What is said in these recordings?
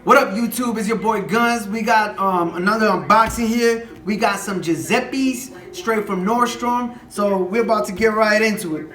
What up, YouTube? It's your boy Guns. We got another unboxing here. We got some Giuseppe's straight from Nordstrom. So we're about to get right into it.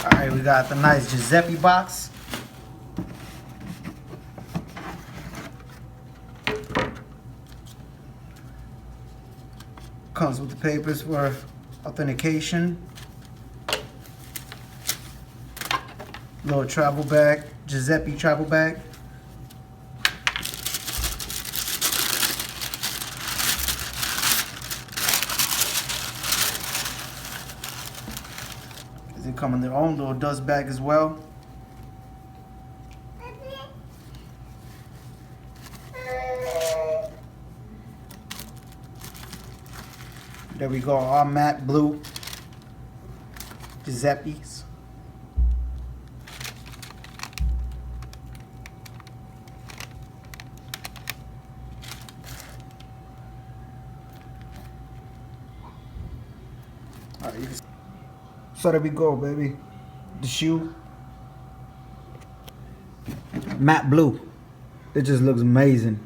Alright, we got the nice Giuseppe box. Comes with the papers for authentication. Little travel bag, Giuseppe travel bag. They come in their own little dust bag as well. There we go, all matte blue Giuseppe's. All right, so there we go, baby. The shoe, matte blue. It just looks amazing.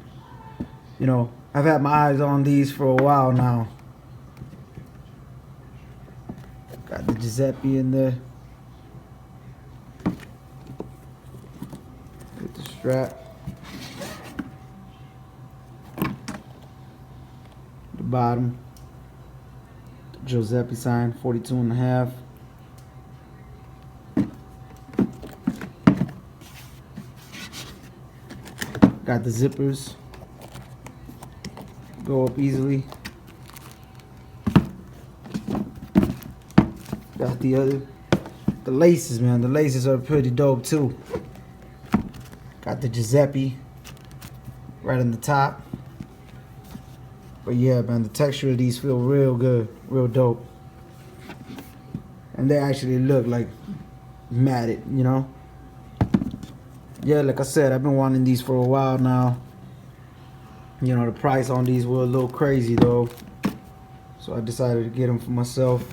You know, I've had my eyes on these for a while now. Got the Giuseppe in there. Get the strap. The bottom. The Giuseppe sign, 42.5. Got the zippers, go up easily. Got the laces, man. The laces are pretty dope too. Got the Giuseppe right on the top. But yeah, man, the texture of these feel real good, real dope. And they actually look like matted, you know. Yeah, like I said, I've been wanting these for a while now. You know, the price on these were a little crazy though. So I decided to get them for myself.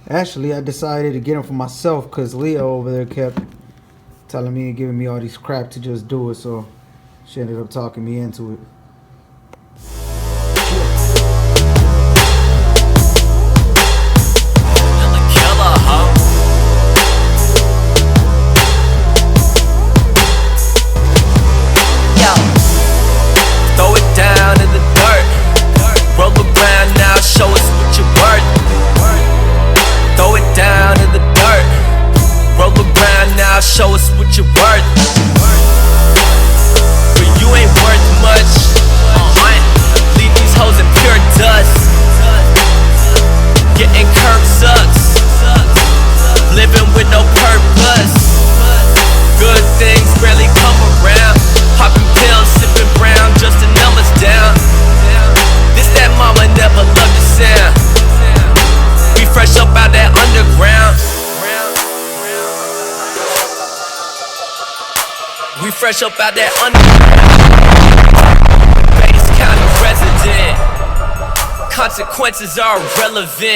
Actually, I decided to get them for myself because Leah over there kept telling me and giving me all these crap to just do it. So she ended up talking me into it. Show us what you're worth. But you ain't worth much. fresh up out that under. Bates County resident. Consequences are irrelevant.